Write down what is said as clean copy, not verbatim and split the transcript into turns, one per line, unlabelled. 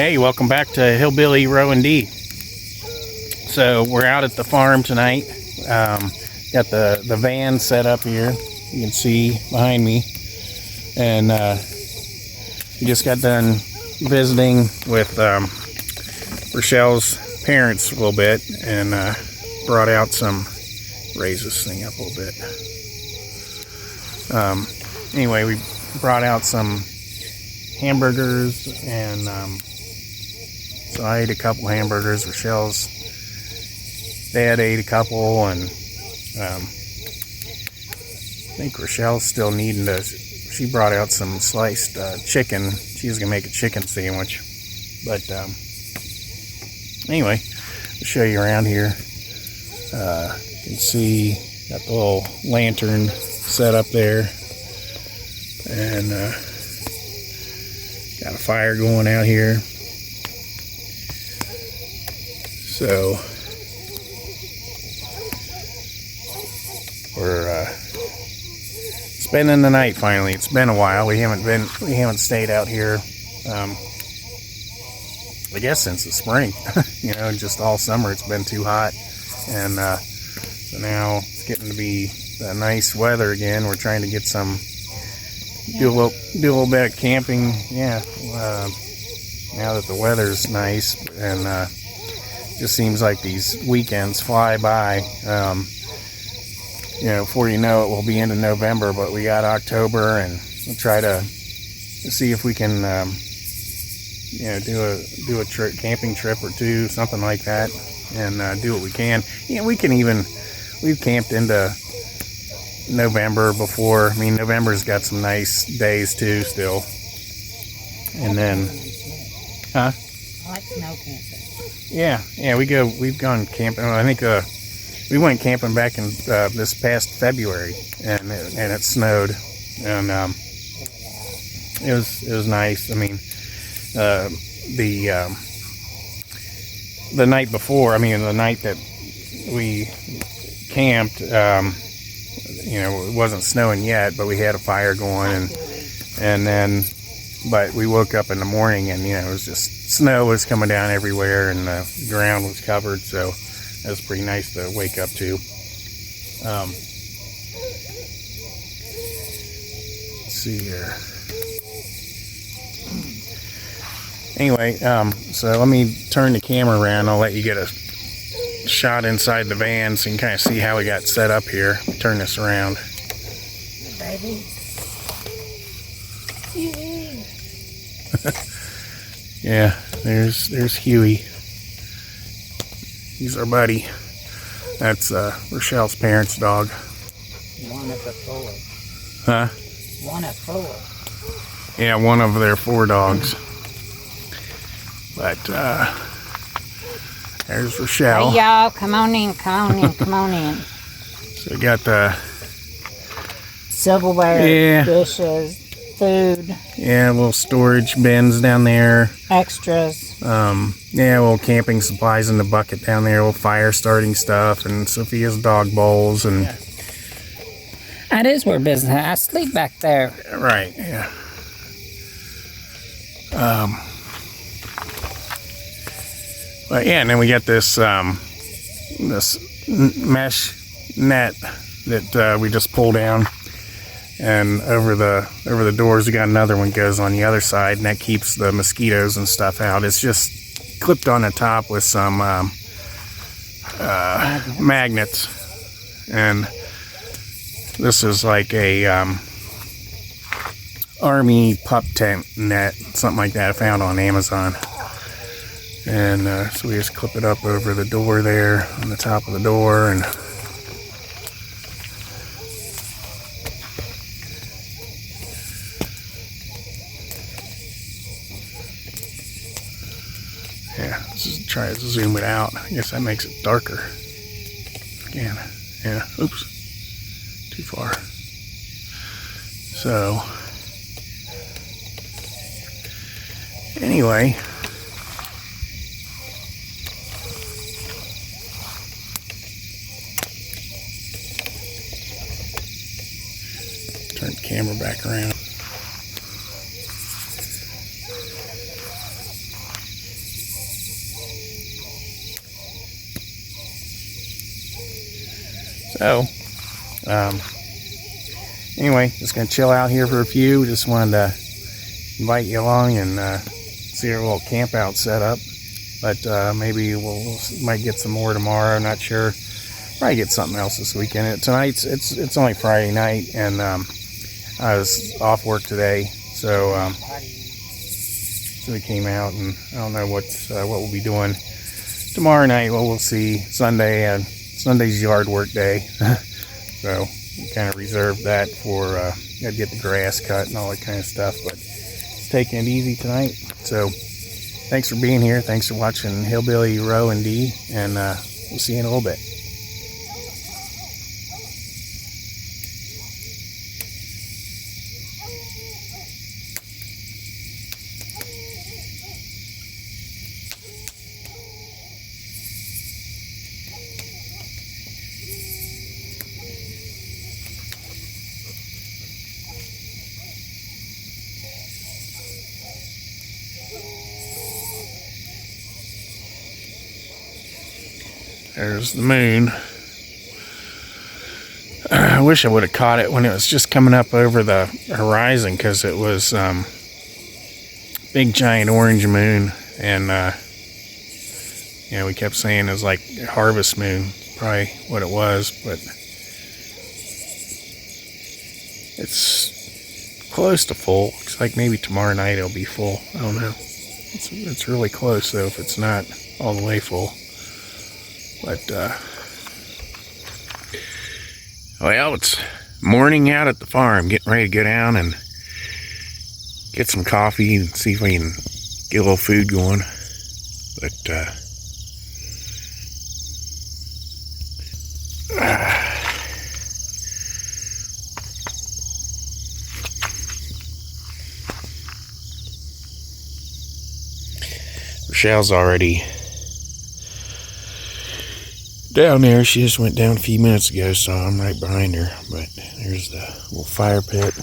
Hey, welcome back to HillbillyROandD. So we're out at the farm tonight. Got the van set up here. You can see behind me, and we just got done visiting with Rochelle's parents a little bit, and brought out some. Raise this thing up a little bit. Anyway, we brought out some hamburgers, and so I ate a couple hamburgers. Rochelle's dad ate a couple, and I think Rochelle's still needing to. She brought out some sliced chicken. She was gonna make a chicken sandwich, but anyway, I'll show you around here. You can see got the little lantern set up there, and got a fire going out here. So we're spending the night finally. It's been a while. We haven't stayed out here. I guess since the spring. You know, just all summer it's been too hot, and so now it's getting to be nice weather again. We're trying to get some. Do a little bit of camping, yeah. Now that the weather's nice, and just seems like these weekends fly by. You know, before you know it, we'll be into November, but we got October, and we'll try to see if we can, you know, do a camping trip or two, something like that, and do what we can. Yeah, we've camped into November before. I mean, November's got some nice days too still. And then
I like snow camping.
Yeah, we've gone camping. I think we went camping back in this past February, and it snowed, and it was nice. I mean, the night before, I mean the night that we camped, you know, it wasn't snowing yet, but we had a fire going, and then, but we woke up in the morning, and you know, it was just snow was coming down everywhere, and the ground was covered, so it was pretty nice to wake up to. Let's see here. Anyway, so let me turn the camera around. I'll let you get a shot inside the van so you can kind of see how we got set up here. Turn this around.
Baby.
Yeah, there's Huey. He's our buddy. That's Rochelle's parents' dog.
One of the four.
Huh?
One of four.
Yeah, one of their 4 dogs. But there's Rochelle.
Hey y'all, come on in.
So we got the
silverware,
yeah,
dishes, food.
Yeah, little storage bins down there.
Extras.
Yeah, little camping supplies in the bucket down there. Little fire starting stuff, and Sophia's dog bowls, and
That is where business. I sleep back there.
Right. Yeah. But yeah, and then we got this this mesh net that we just pull down, and over the doors we got another one goes on the other side, and that keeps the mosquitoes and stuff out. It's just clipped on the top with some magnets, and this is like a army pup tent net, something like that I found on Amazon. And so we just clip it up over the door there, on the top of the door, and yeah, just try to zoom it out. I guess that makes it darker. Again, yeah, oops, too far. So, anyway, turn the camera back around. So, anyway, just gonna chill out here for a few. Just wanted to invite you along and see our little camp out set up. But maybe we'll might get some more tomorrow. Not sure. Probably get something else this weekend. Tonight's it's only Friday night, and I was off work today, so we came out, and I don't know what we'll be doing tomorrow night. Well, we'll see. Sunday's yard work day, so we kind of reserved that for gotta get the grass cut and all that kind of stuff. But it's taking it easy tonight. So thanks for being here. Thanks for watching HillbillyROandD, and we'll see you in a little bit. There's the moon. I wish I would have caught it when it was just coming up over the horizon, because it was big giant orange moon, and we kept saying it was like harvest moon, probably what it was, but it's close to full. Looks like maybe tomorrow night it'll be full. I don't know. It's really close though, if it's not all the way full. But well, it's morning out at the farm, getting ready to go down and get some coffee and see if we can get a little food going. But Rochelle's already down there. She just went down a few minutes ago, so I'm right behind her. But there's the little fire pit.